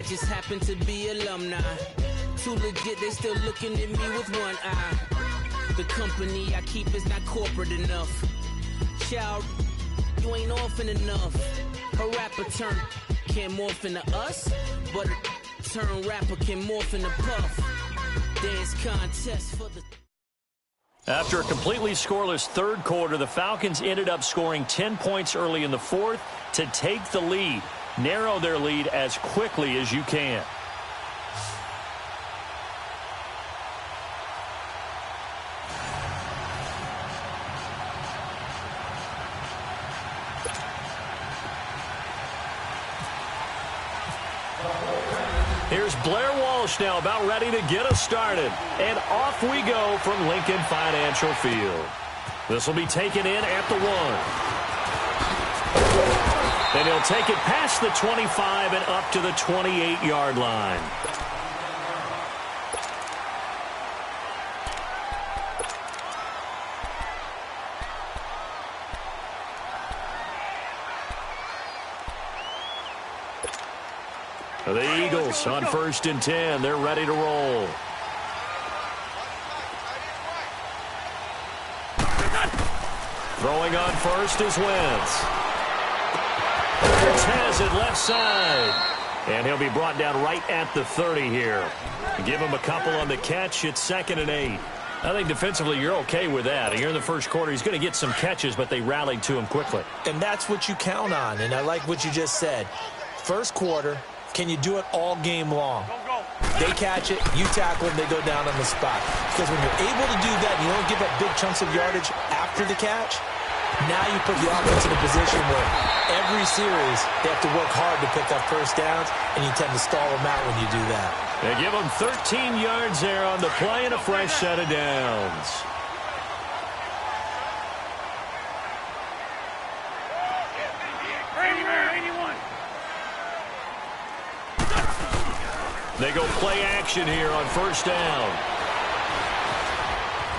just happen to be alumni. Too legit, they still looking at me with one eye. The company I keep is not corporate enough. Child, you ain't orphan enough. A rapper turn can't morph into us, but a turn rapper can morph into Puff. Dance contest for the... After a completely scoreless third quarter, the Falcons ended up scoring 10 points early in the fourth to take the lead. Narrow their lead as quickly as you can. Here's Blair Walsh now about ready to get us started. And off we go from Lincoln Financial Field. This will be taken in at the 1. And he'll take it past the 25 and up to the 28-yard line. The Eagles on 1st and 10. They're ready to roll. Throwing on first is Wentz. Wentz has it left side. And he'll be brought down right at the 30 here. Give him a couple on the catch. It's 2nd and 8. I think defensively you're okay with that. Here in the first quarter, he's going to get some catches, but they rallied to him quickly. And that's what you count on. And I like what you just said. First quarter, can you do it all game long? They catch it, you tackle them, they go down on the spot. Because when you're able to do that, you don't give up big chunks of yardage after the catch. Now you put the offense in a position where every series they have to work hard to pick up first downs, and you tend to stall them out when you do that. They give them 13 yards there on the play and a fresh set of downs. They go play action here on first down.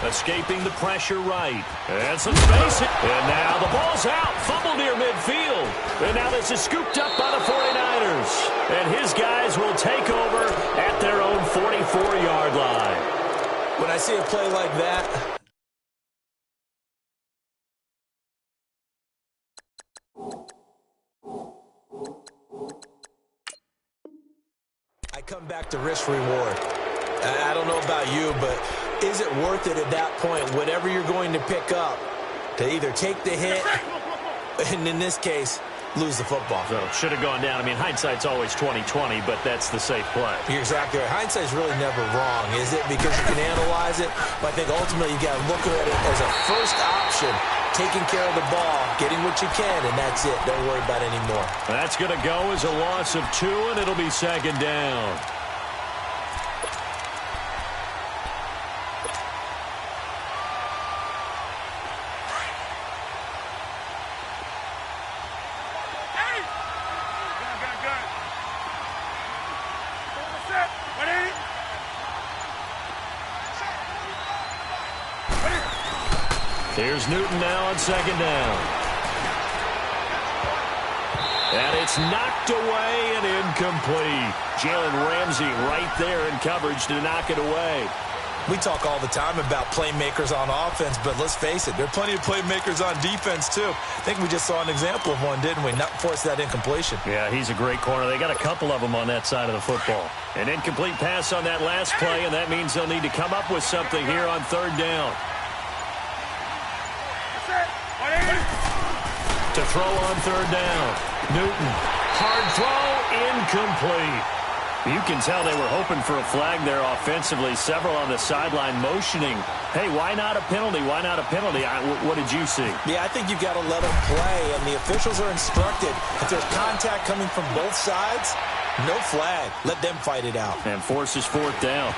Escaping the pressure right. And some space. And now the ball's out. Fumble near midfield. And now this is scooped up by the 49ers. And his guys will take over at their own 44-yard line. When I see a play like that, I come back to risk reward. I don't know about you, but is it worth it at that point, whatever you're going to pick up, to either take the hit, and in this case, lose the football? So should have gone down. I mean, hindsight's always 20/20, but that's the safe play. You're exactly right. Hindsight's really never wrong, is it? Because you can analyze it, but I think ultimately you got to look at it as a first option, taking care of the ball, getting what you can, and that's it. Don't worry about it anymore. That's going to go as a loss of 2, and it'll be 2nd down. Here's Newton now on 2nd down. And it's knocked away and incomplete. Jalen Ramsey right there in coverage to knock it away. We talk all the time about playmakers on offense, but let's face it, there are plenty of playmakers on defense, too. I think we just saw an example of one, didn't we? Not force that incompletion. Yeah, he's a great corner. They got a couple of them on that side of the football. An incomplete pass on that last play, and that means they'll need to come up with something here on 3rd down. To throw on 3rd down. Newton. Hard throw. Incomplete. You can tell they were hoping for a flag there offensively. Several on the sideline motioning. Hey, why not a penalty? Why not a penalty? What did you see? Yeah, I think you've got to let them play, and the officials are instructed. If there's contact coming from both sides, no flag. Let them fight it out. And forces 4th down.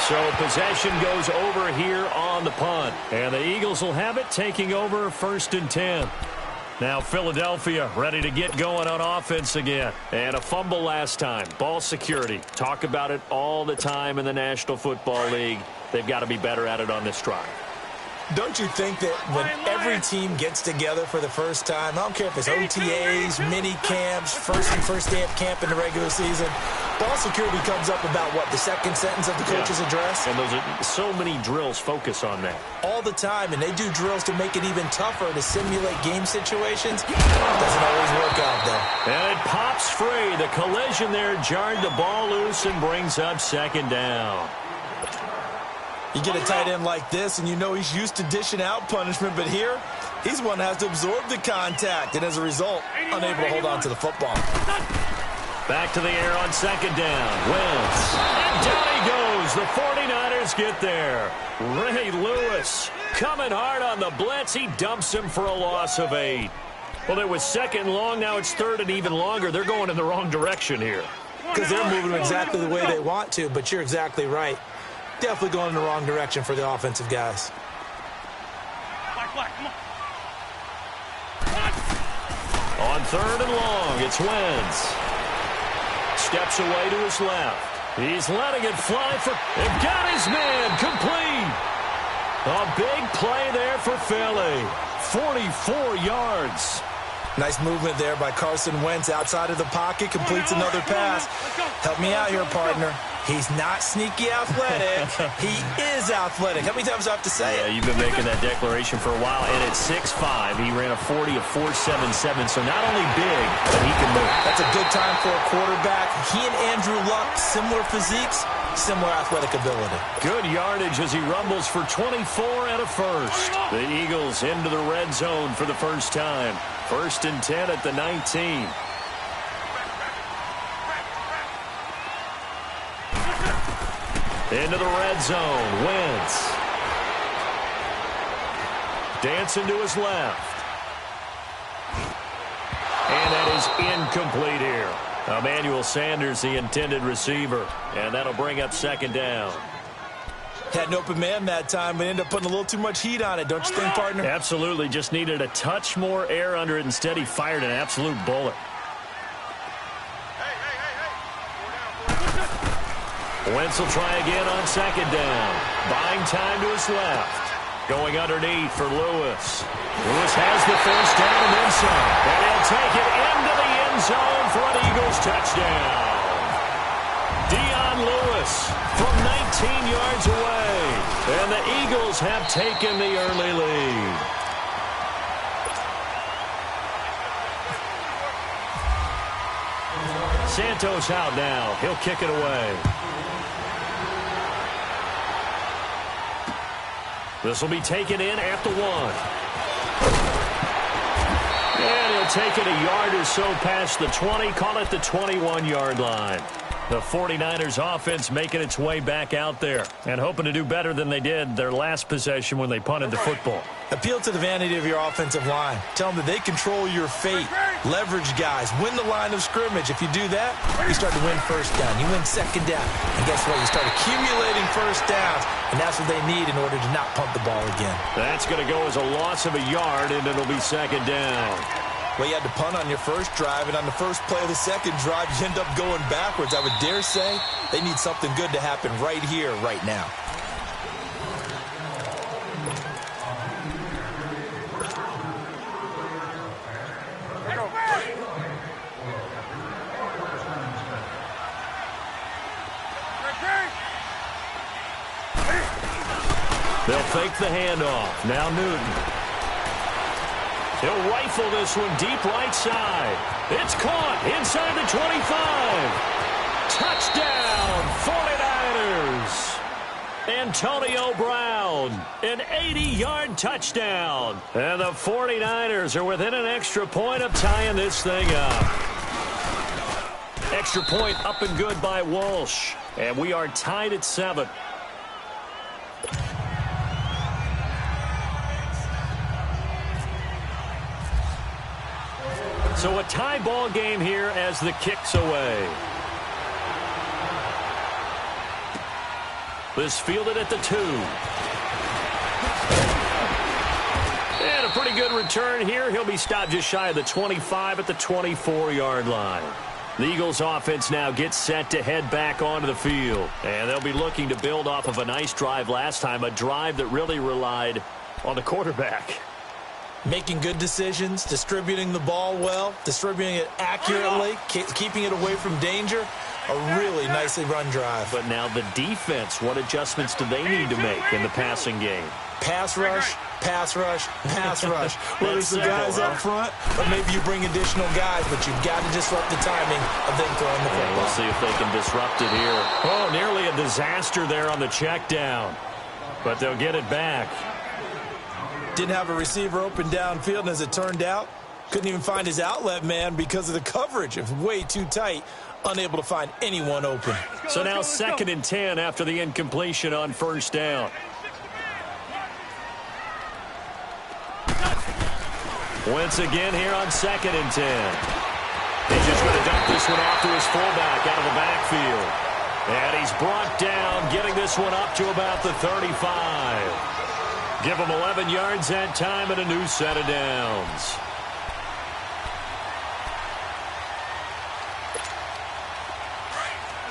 So possession goes over here on the punt. And the Eagles will have it, taking over 1st and 10. Now Philadelphia ready to get going on offense again. And a fumble last time. Ball security. Talk about it all the time in the National Football League. They've got to be better at it on this drive. Don't you think that when every team gets together for the first time, I don't care if it's OTAs, mini camps, first day of camp in the regular season, ball security comes up about, what, the second sentence of the coach's address? And those are so many drills focus on that. All the time, and they do drills to make it even tougher to simulate game situations. Doesn't always work out, though. And it pops free. The collision there jarred the ball loose and brings up second down. You get a tight end like this, and you know he's used to dishing out punishment, but here, he's one that has to absorb the contact, and as a result, unable to hold on to the football. Back to the air on second down. Wentz. And down he goes. The 49ers get there. Ray Lewis coming hard on the blitz. He dumps him for a loss of 8. Well, it was second and long. Now it's third and even longer. They're going in the wrong direction here. Because they're moving exactly the way they want to, but you're exactly right. Definitely going in the wrong direction for the offensive guys. On third and long, it's Wentz. Steps away to his left. He's letting it fly for... And got his man complete. A big play there for Philly. 44 yards. Nice movement there by Carson Wentz outside of the pocket. Completes another pass. Help me out here, partner. He's not sneaky athletic. He is athletic. How many times do I have to say it? Yeah, you've been making that declaration for a while. And at 6'5", he ran a 40 of 4.77. So not only big, but he can move. That's a good time for a quarterback. He and Andrew Luck, similar physiques, similar athletic ability. Good yardage as he rumbles for 24 and a first. The Eagles into the red zone for the first time. 1st and 10 at the 19. Into the red zone. Wentz. Dancing to his left. And that is incomplete here. Emmanuel Sanders, the intended receiver. And that'll bring up second down. Had an open man that time, but ended up putting a little too much heat on it, don't you think, partner? Absolutely. Just needed a touch more air under it. Instead, he fired an absolute bullet. Wentz will try again on second down. Buying time to his left. Going underneath for Lewis. Lewis has the first down and then some. And he'll take it into the end zone for an Eagles touchdown. Dion Lewis from 19 yards away. And the Eagles have taken the early lead. Santos out now. He'll kick it away. This will be taken in at the 1. And he'll take it a yard or so past the 20. Call it the 21-yard line. The 49ers offense making its way back out there and hoping to do better than they did their last possession when they punted the football. Appeal to the vanity of your offensive line. Tell them that they control your fate. Leverage guys. Win the line of scrimmage. If you do that, you start to win first down. You win second down. And guess what? You start accumulating first downs. And that's what they need in order to not punt the ball again. That's going to go as a loss of a yard, and it'll be second down. Well, you had to punt on your first drive, and on the first play of the second drive, you end up going backwards. I would dare say they need something good to happen right here, right now. They'll fake the handoff. Now Newton. He'll rifle this one deep right side. It's caught inside the 25. Touchdown, 49ers. Antonio Brown, an 80-yard touchdown. And the 49ers are within an extra point of tying this thing up. Extra point up and good by Walsh. And we are tied at 7. So a tie ball game here as the kick's away. This fielded at the 2. And a pretty good return here. He'll be stopped just shy of the 25 at the 24-yard line. The Eagles offense now gets set to head back onto the field. And they'll be looking to build off of a nice drive last time, a drive that really relied on the quarterback. Making good decisions, distributing the ball well, distributing it accurately, keeping it away from danger. A really nicely run drive. But now the defense, what adjustments do they need to make in the passing game? Pass rush, pass rush, pass rush. Whether it's the guys up front or maybe you bring additional guys, but you've got to disrupt the timing of them throwing the football. We'll see if they can disrupt it here. Oh, nearly a disaster there on the check down. But they'll get it back. Didn't have a receiver open downfield, and as it turned out, couldn't even find his outlet man because of the coverage. It was way too tight, unable to find anyone open. So now 2nd and 10 after the incompletion on 1st down. Wentz again here on 2nd and 10. He's just going to dump this one off to his fullback out of the backfield. And he's brought down, getting this one up to about the 35. Give him 11 yards that time and a new set of downs.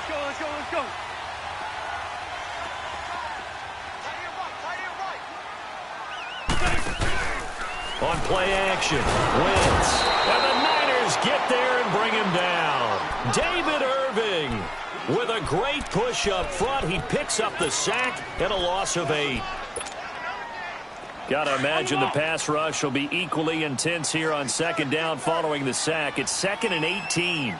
Let's go. On play action, Wentz. And the Niners get there and bring him down. David Irving with a great push up front. He picks up the sack and a loss of 8. Got to imagine the pass rush will be equally intense here on 2nd down following the sack. It's 2nd and 18.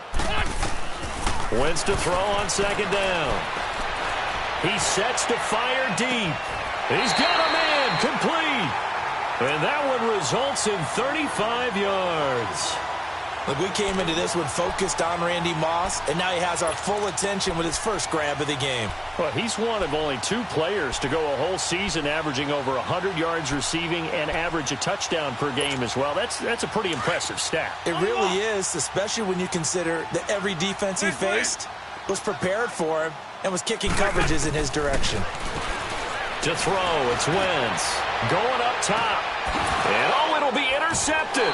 Wentz to throw on 2nd down. He sets to fire deep. He's got a man complete. And that one results in 35 yards. Look, we came into this one focused on Randy Moss, and now he has our full attention with his first grab of the game. Well, he's one of only 2 players to go a whole season averaging over 100 yards receiving and average a touchdown per game as well. That's a pretty impressive stat. It really is, especially when you consider that every defense he faced was prepared for him and was kicking coverages in his direction. To throw, it's Wentz. Going up top. And, it'll be intercepted.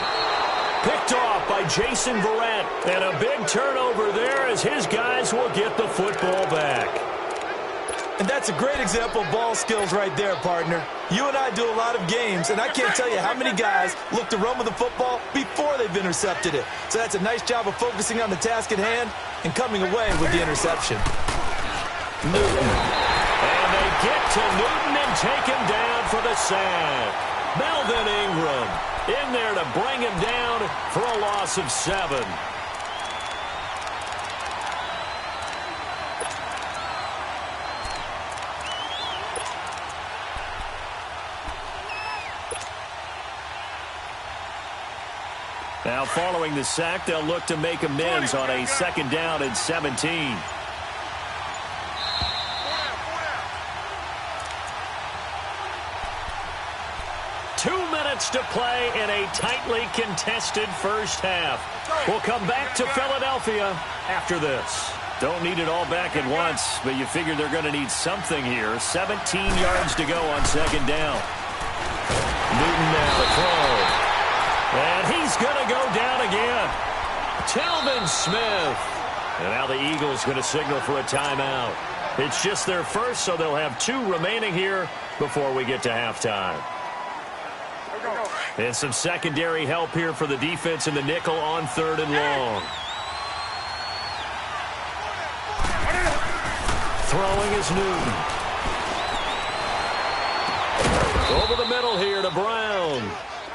Picked off by Jason Verrett. And a big turnover there as his guys will get the football back. And that's a great example of ball skills right there, partner. You and I do a lot of games, and I can't tell you how many guys look to run with the football before they've intercepted it. So that's a nice job of focusing on the task at hand and coming away with the interception. Newton. And they get to Newton and take him down for the sack. Melvin Ingram in there to bring him down for a loss of 7. Now following the sack, they'll look to make amends on a 2nd down and 17. To play in a tightly contested first half. We'll come back to Philadelphia after this. Don't need it all back at once, but you figure they're going to need something here. 17 yards to go on 2nd down. Newton now to throw. And he's going to go down again. Telvin Smith. And now the Eagles going to signal for a timeout. It's just their first, so they'll have 2 remaining here before we get to halftime. And some secondary help here for the defense in the nickel on 3rd and long. Throwing is Newton. Over the middle here to Brown.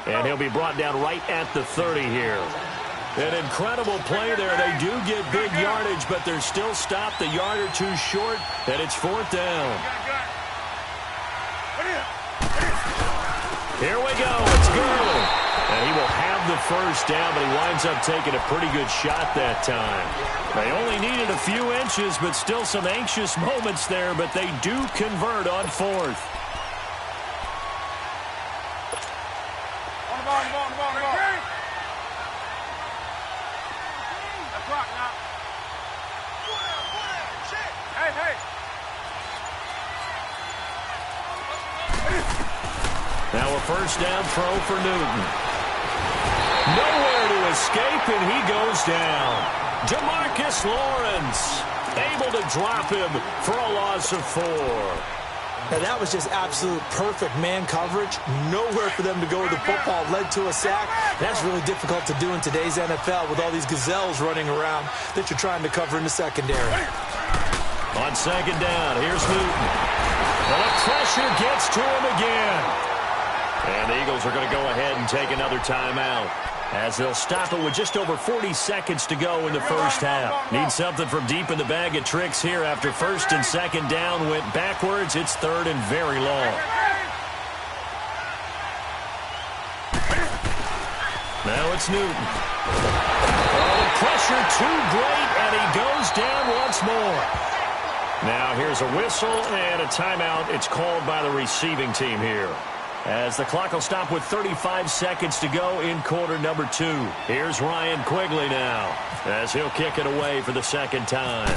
And he'll be brought down right at the 30 here. An incredible play there. They do get big yardage, but they're still stopped a yard or 2 short, and it's 4th down. Here we go. It's Gurley. And he will have the first down, but he winds up taking a pretty good shot that time. They only needed a few inches, but still some anxious moments there, but they do convert on 4th. On the ball. That's rock now. Hey. Now a first down throw for Newton. Nowhere to escape, and he goes down. DeMarcus Lawrence able to drop him for a loss of 4. Now, that was just absolute perfect man coverage. Nowhere for them to go with the football. Led to a sack. And that's really difficult to do in today's NFL with all these gazelles running around that you're trying to cover in the secondary. On second down, here's Newton. Well, the pressure gets to him again. And the Eagles are going to go ahead and take another timeout, as they'll stop it with just over 40 seconds to go in the first half. Need something from deep in the bag of tricks here after first and second down went backwards. It's third and very long. Now it's Newton. Oh, the pressure too great, and he goes down once more. Now here's a whistle and a timeout. It's called by the receiving team here, as the clock will stop with 35 seconds to go in quarter number 2. Here's Ryan Quigley now, as he'll kick it away for the second time.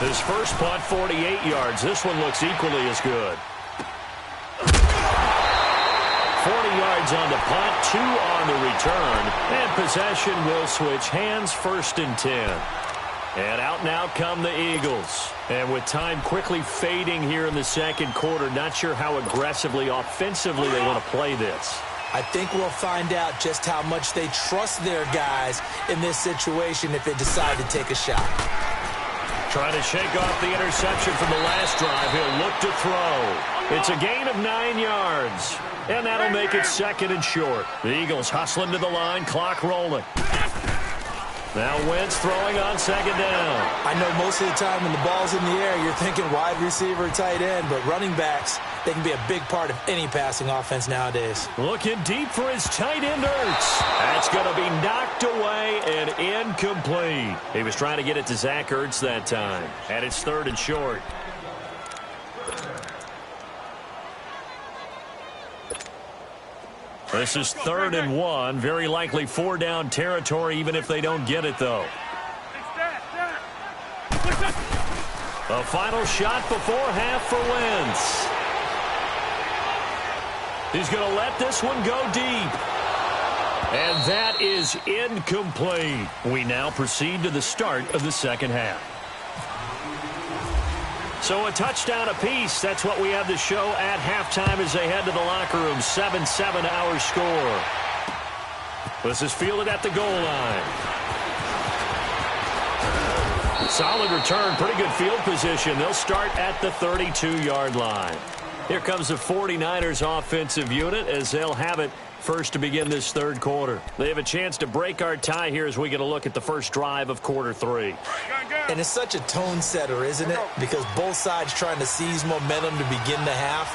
His first punt, 48 yards. This one looks equally as good. 40 yards on the punt, 2 on the return, and possession will switch hands, first and 10. And out now come the Eagles. And with time quickly fading here in the second quarter, not sure how aggressively, offensively they want to play this. I think we'll find out just how much they trust their guys in this situation if they decide to take a shot. Trying to shake off the interception from the last drive. He'll look to throw. It's a gain of 9 yards. And that'll make it second and short. The Eagles hustling to the line, clock rolling. Now Wentz throwing on second down. I know most of the time when the ball's in the air, you're thinking wide receiver, tight end, but running backs, they can be a big part of any passing offense nowadays. Looking deep for his tight end, Ertz. That's going to be knocked away and incomplete. He was trying to get it to Zach Ertz that time. And it's third and short. This is 3rd and 1. Very likely 4-down territory, even if they don't get it, though. A final shot before half for Wentz. He's going to let this one go deep. And that is incomplete. We now proceed to the start of the second half. So a touchdown apiece. That's what we have to show at halftime as they head to the locker room. 7-7 our score. This is fielded at the goal line. Solid return. Pretty good field position. They'll start at the 32-yard line. Here comes the 49ers offensive unit as they'll have it first to begin this third quarter. They have a chance to break our tie here as we get a look at the first drive of quarter 3. And it's such a tone setter, isn't it? Because both sides trying to seize momentum to begin the half.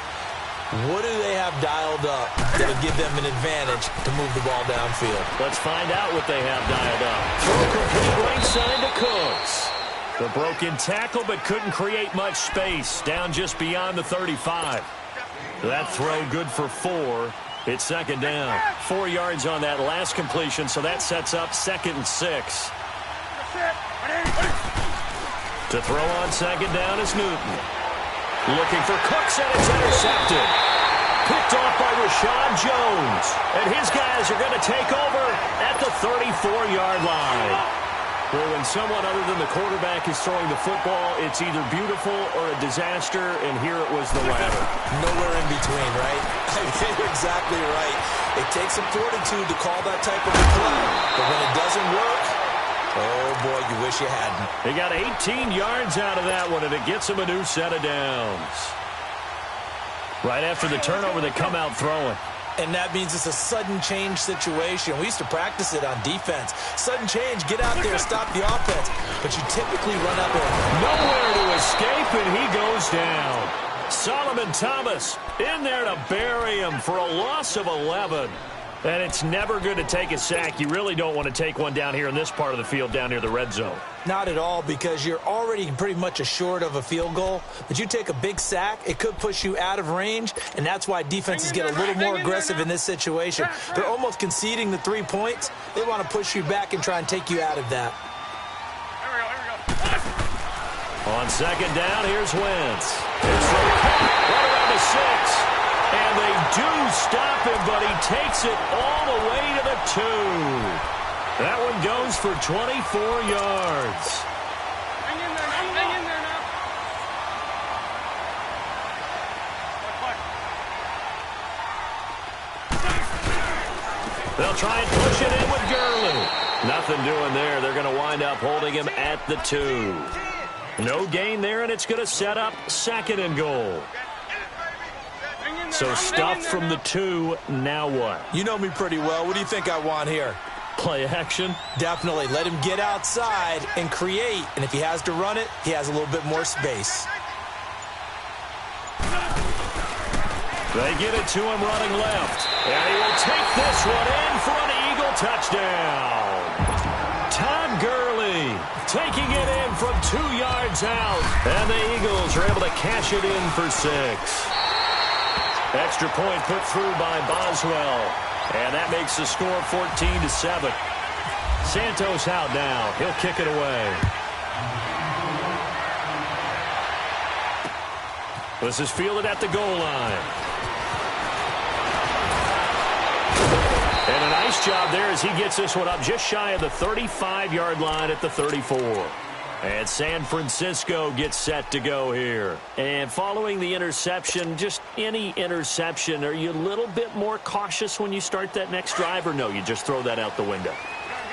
What do they have dialed up that'll give them an advantage to move the ball downfield? Let's find out what they have dialed up. Throw complete right side to Cooks. The broken tackle, but couldn't create much space. Down just beyond the 35. That throw good for 4. It's second down. 4 yards on that last completion, so that sets up 2nd and 6. To throw on second down is Newton. Looking for Cooks, and it's intercepted. Picked off by Rashad Jones. And his guys are going to take over at the 34-yard line. Well, when someone other than the quarterback is throwing the football, it's either beautiful or a disaster, and here it was the latter. Nowhere in between, right? You're exactly right. It takes some fortitude to call that type of a play, but when it doesn't work, oh, boy, you wish you hadn't. They got 18 yards out of that one, and it gets them a new set of downs. Right after the turnover, they come out throwing. And that means it's a sudden change situation. We used to practice it on defense. Sudden change, get out there, stop the offense. But you typically run up and nowhere to escape, and he goes down. Solomon Thomas in there to bury him for a loss of 11. And it's never good to take a sack. You really don't want to take one down here in this part of the field down near the red zone. Not at all, because you're already pretty much assured of a field goal. But you take a big sack, it could push you out of range, and that's why defenses get a little more aggressive in this situation. They're almost conceding the 3 points. They want to push you back and try and take you out of that. On second down, here's Wentz. It's right around the 6. And they do stop him, but he takes it all the way to the 2. That one goes for 24 yards. Hang in there now. They'll try and push it in with Gurley. Nothing doing there. They're going to wind up holding him at the 2. No gain there, and it's going to set up 2nd and goal. So stuff from the 2. Now what? You know me pretty well. What do you think I want here? Play action? Definitely. Let him get outside and create. And if he has to run it, he has a little bit more space. They get it to him running left. And he will take this one in for an Eagle touchdown. Todd Gurley taking it in from 2 yards out. And the Eagles are able to cash it in for 6. Extra point put through by Boswell. And that makes the score 14-7. Santos out now. He'll kick it away. This is fielded at the goal line. And a nice job there as he gets this one up just shy of the 35-yard line at the 34. And San Francisco gets set to go here. And following the interception, just any interception, are you a little bit more cautious when you start that next drive, or no, you just throw that out the window?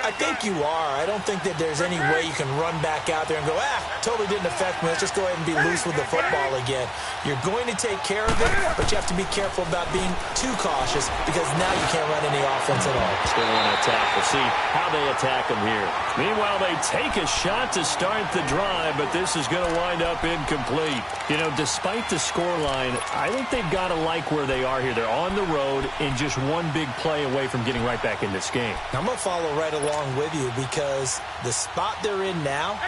I think you are. I don't think that there's any way you can run back out there and go, totally didn't affect me. Let's just go ahead and be loose with the football again. You're going to take care of it, but you have to be careful about being too cautious because now you can't run any offense at all. Still want to attack. We'll see how they attack them here. Meanwhile, they take a shot to start the drive, but this is going to wind up incomplete. You know, despite the scoreline, I think they've got to like where they are here. They're on the road and just one big play away from getting right back in this game. I'm going to follow right along with you because the spot they're in now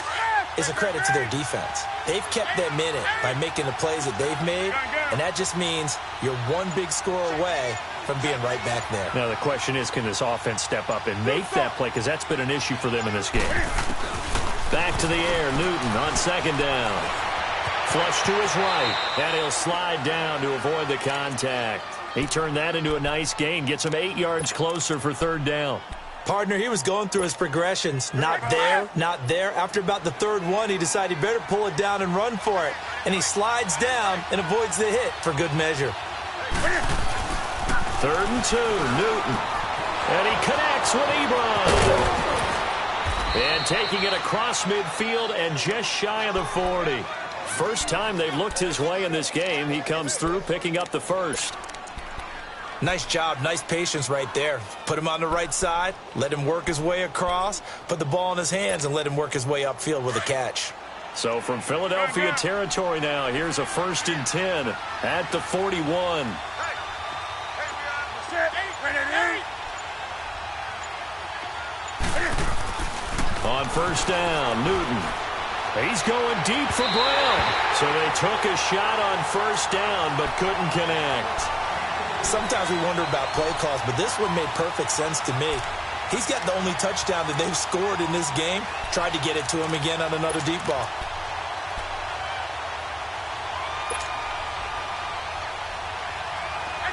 is a credit to their defense. They've kept them in it by making the plays that they've made, and that just means you're one big score away from being right back there. Now the question is, can this offense step up and make that play, because that's been an issue for them in this game. Back to the air, Newton on 2nd down. Flush to his right, and he'll slide down to avoid the contact. He turned that into a nice gain, gets him 8 yards closer for 3rd down. Partner, he was going through his progressions. Not there, not there. After about the 3rd one, he decided he better pull it down and run for it. And he slides down and avoids the hit for good measure. 3rd and 2, Newton. And he connects with Ebron. And taking it across midfield and just shy of the 40. First time they've looked his way in this game. He comes through picking up the 1st. Nice job, nice patience right there. Put him on the right side, let him work his way across, put the ball in his hands, and let him work his way upfield with a catch. So from Philadelphia territory now, here's a 1st and 10 at the 41. On 1st down, Newton. He's going deep for Brown. So they took a shot on 1st down, but couldn't connect. Sometimes we wonder about play calls, but this one made perfect sense to me. He's got the only touchdown that they've scored in this game. Tried to get it to him again on another deep ball.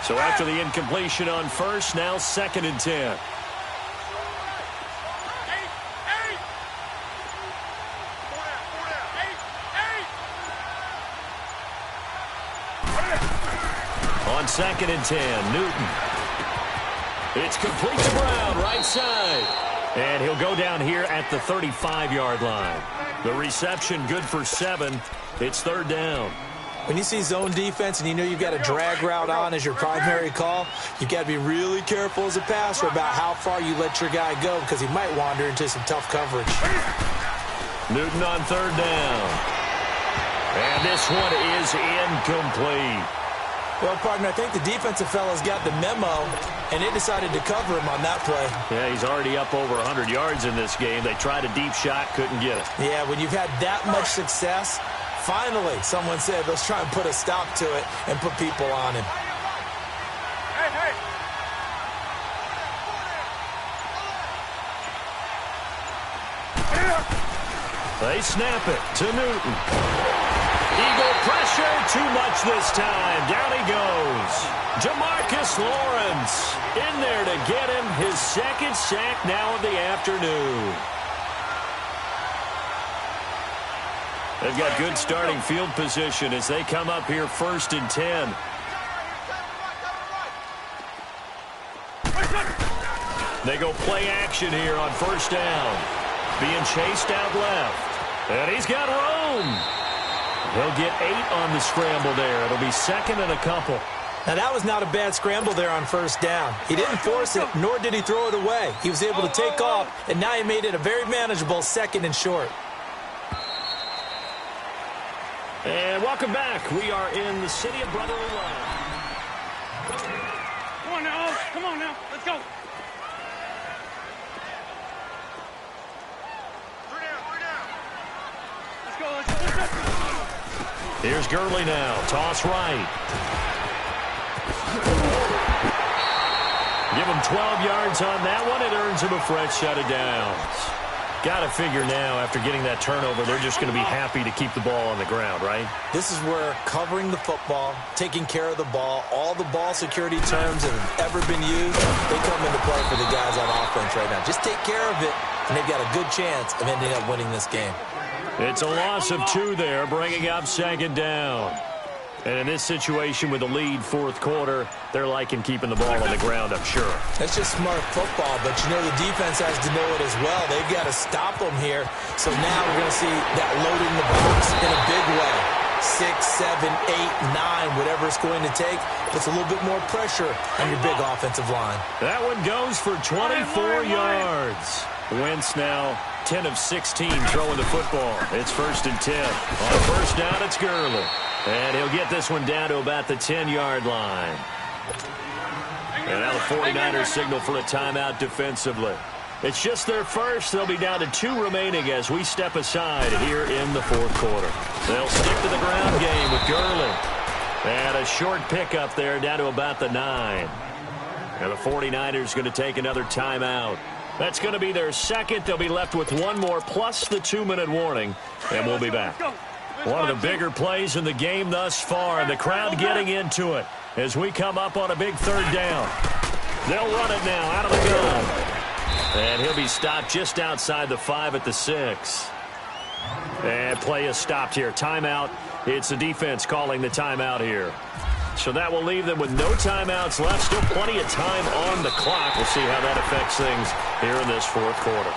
So after the incompletion on 1st, now 2nd and 10. On 2nd and 10, Newton. It's complete to Brown, right side. And he'll go down here at the 35-yard line. The reception good for 7. It's 3rd down. When you see zone defense and you know you've got a drag route on as your primary call, you've got to be really careful as a passer about how far you let your guy go because he might wander into some tough coverage. Newton on 3rd down. And this one is incomplete. Well, partner, I think the defensive fellas got the memo, and they decided to cover him on that play. Yeah, he's already up over 100 yards in this game. They tried a deep shot, couldn't get it. Yeah, when you've had that much success, finally someone said, let's try and put a stop to it and put people on him. They snap it to Newton. Eagle pressure, too much this time. Down he goes. Jamarcus Lawrence in there to get him his 2nd sack now of the afternoon. They've got good starting field position as they come up here 1st and 10. They go play action here on first down. Being chased out left. And he's got room. He'll get 8 on the scramble there. It'll be second and a couple. Now, that was not a bad scramble there on first down. He didn't force it, nor did he throw it away. He was able to take off, and now he made it a very manageable second and short. And welcome back. We are in the city of brotherly love. Come on now. Come on now. Let's go. 3 down. Let's go. Here's Gurley now. Toss right. Give him 12 yards on that one. It earns him a fresh set of downs. Got to figure now, after getting that turnover, they're just going to be happy to keep the ball on the ground, right? This is where covering the football, taking care of the ball, all the ball security terms that have ever been used, they come into play for the guys on offense right now. Just take care of it, and they've got a good chance of ending up winning this game. It's a loss of 2 there, bringing up second down. And in this situation with the lead fourth quarter, they're liking keeping the ball on the ground, I'm sure. That's just smart football, but you know the defense has to know it as well. They've got to stop them here. So now we're going to see that loading the box in a big way. 6, 7, 8, 9, whatever it's going to take. Puts a little bit more pressure on your big offensive line. That one goes for 24 yards. Wentz now 10 of 16 throwing the football. It's 1st and 10. On first down, it's Gurley. And he'll get this one down to about the 10-yard line. And now the 49ers signal for a timeout defensively. It's just their first. They'll be down to 2 remaining as we step aside here in the fourth quarter. They'll stick to the ground game with Gurley. And a short pickup there down to about the 9. And the 49ers going to take another timeout. That's going to be their second. They'll be left with 1 more plus the 2-minute warning. And we'll be back. One of the bigger plays in the game thus far, and the crowd getting into it as we come up on a big 3rd down. They'll run it now out of the gun. And he'll be stopped just outside the 5 at the 6. And play is stopped here. Timeout. It's the defense calling the timeout here. So that will leave them with no timeouts left. Still plenty of time on the clock. We'll see how that affects things here in this fourth quarter.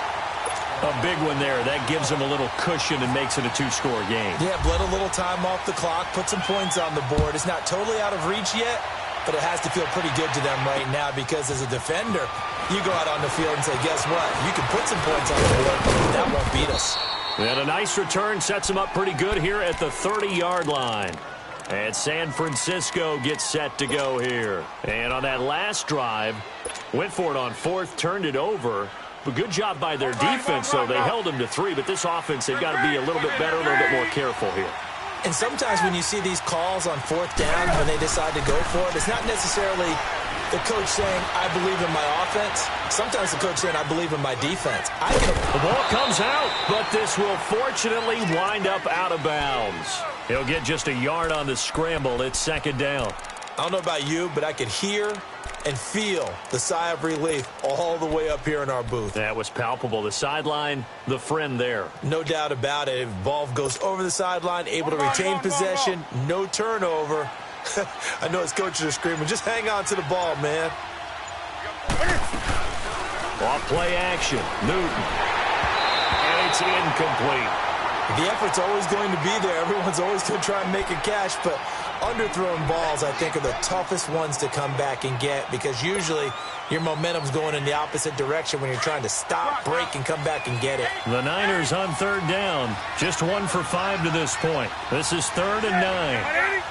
A big one there. That gives them a little cushion and makes it a 2-score game. Yeah, bled a little time off the clock, put some points on the board. It's not totally out of reach yet, but it has to feel pretty good to them right now because as a defender, you go out on the field and say, guess what? You can put some points on the board, but that won't beat us. And a nice return sets them up pretty good here at the 30-yard line. And San Francisco gets set to go here. And on that last drive, went for it on 4th, turned it over. But good job by their defense, though. They held them to 3, but this offense, they've got to be a little bit better, a little bit more careful here. And sometimes when you see these calls on 4th down, when they decide to go for it, it's not necessarily the coach saying, I believe in my offense. Sometimes the coach saying, I believe in my defense. The ball comes out, but this will fortunately wind up out of bounds. He'll get just a yard on the scramble. It's 2nd down. I don't know about you, but I could hear and feel the sigh of relief all the way up here in our booth. That was palpable. The sideline, the friend there. No doubt about it. Ball goes over the sideline, able to retain possession, no turnover. I know his coaches are screaming, just hang on to the ball, man. Off play action. Newton. And it's incomplete. The effort's always going to be there. Everyone's always going to try and make a catch, but underthrown balls, I think, are the toughest ones to come back and get because usually your momentum's going in the opposite direction when you're trying to stop, break, and come back and get it. The Niners on 3rd down. Just 1 for 5 to this point. This is 3rd and 9.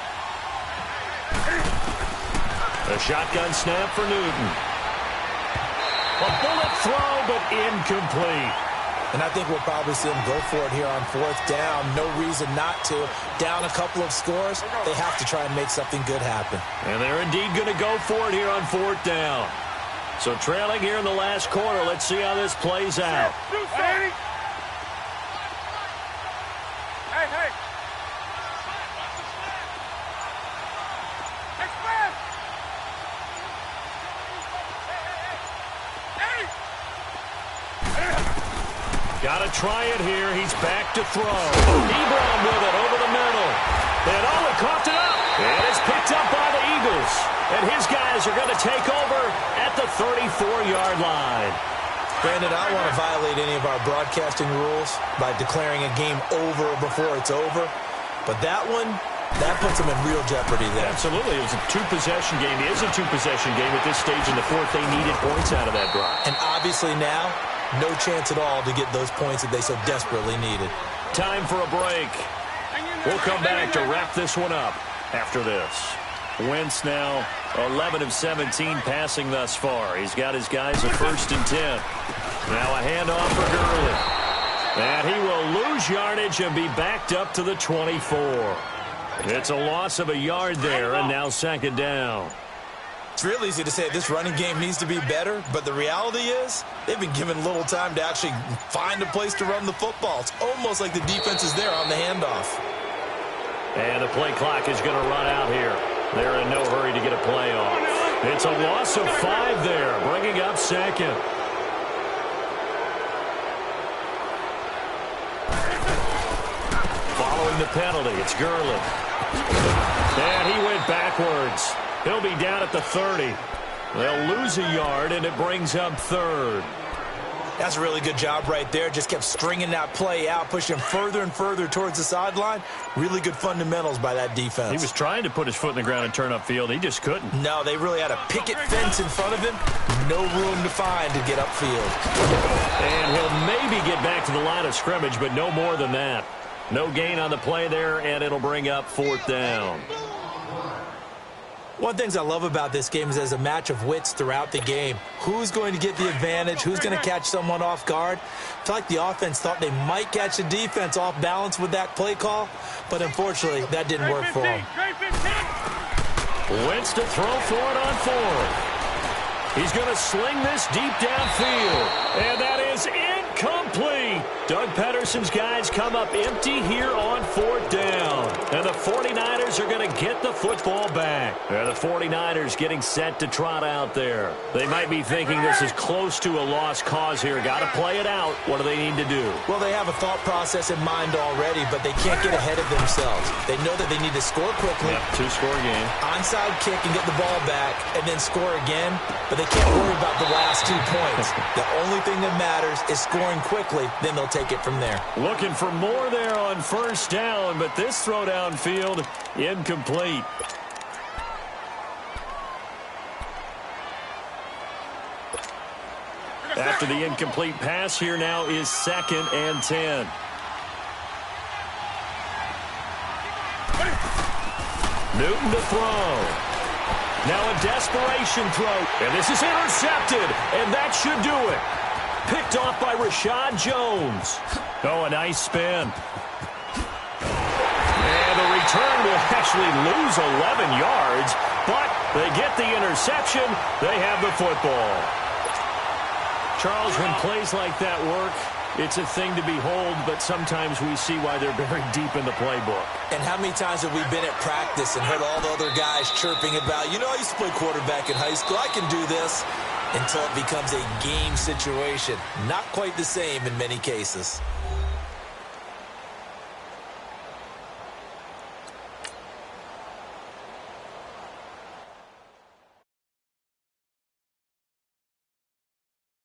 A shotgun snap for Newton. A bullet throw, but incomplete. And I think we'll probably see them go for it here on 4th down. No reason not to. Down a couple of scores, they have to try and make something good happen. And they're indeed going to go for it here on 4th down. So trailing here in the last quarter, let's see how this plays out. Hey. Got to try it here. He's back to throw. Ebron with it over the middle. And he caught it up. And it's picked up by the Eagles. And his guys are going to take over at the 34-yard line. Brandon, I don't want to violate any of our broadcasting rules by declaring a game over before it's over. But that one, that puts them in real jeopardy there. Absolutely. It was a two-possession game. It is a two-possession game at this stage in the fourth. They needed points out of that drive. And obviously now, no chance at all to get those points that they so desperately needed. Time for a break. We'll come back to wrap this one up after this. Wentz now 11 of 17 passing thus far. He's got his guys a 1st and 10. Now a handoff for Gurley. And he will lose yardage and be backed up to the 24. It's a loss of a yard there, and now 2nd down. It's real easy to say this running game needs to be better, but the reality is they've been given little time to actually find a place to run the football. It's almost like the defense is there on the handoff. And the play clock is going to run out here. They're in no hurry to get a play off. It's a loss of 5 there, bringing up 2nd. Following the penalty, it's Gurley. And he went backwards. He'll be down at the 30. They'll lose a yard, and it brings up 3rd. That's a really good job right there. Just kept stringing that play out, pushing further and further towards the sideline. Really good fundamentals by that defense. He was trying to put his foot in the ground and turn upfield. He just couldn't. No, they really had a picket fence in front of him. No room to find to get upfield. And he'll maybe get back to the line of scrimmage, but no more than that. No gain on the play there, and it'll bring up 4th down. One of the things I love about this game is there's a match of wits throughout the game. Who's going to get the advantage? Who's going to catch someone off guard? I feel like the offense thought they might catch the defense off balance with that play call, but unfortunately, that didn't work for them. Wentz to throw for it on 4th. He's going to sling this deep downfield, and that is incomplete. Doug Pedersen's guys come up empty here on 4th down. And the 49ers are going to get the football back. And the 49ers getting set to trot out there. They might be thinking this is close to a lost cause here. Got to play it out. What do they need to do? Well, they have a thought process in mind already, but they can't get ahead of themselves. They know that they need to score quickly. Yep, 2-score game. Onside kick and get the ball back, and then score again. But they can't worry about the last 2 points. The only thing that matters is scoring quickly. Then they'll take it from there. Looking for more there on 1st down, but this throw downfield incomplete. After the incomplete pass, here now is 2nd and 10. Newton to throw. Now a desperation throw, and this is intercepted, and that should do it. Picked off by Rashad Jones. Oh, a nice spin. And the return will actually lose 11 yards, but they get the interception. They have the football. Charles, when plays like that work, it's a thing to behold, but sometimes we see why they're buried deep in the playbook. And how many times have we been at practice and heard all the other guys chirping about, you know, I used to play quarterback in high school. I can do this. Until it becomes a game situation. Not quite the same in many cases.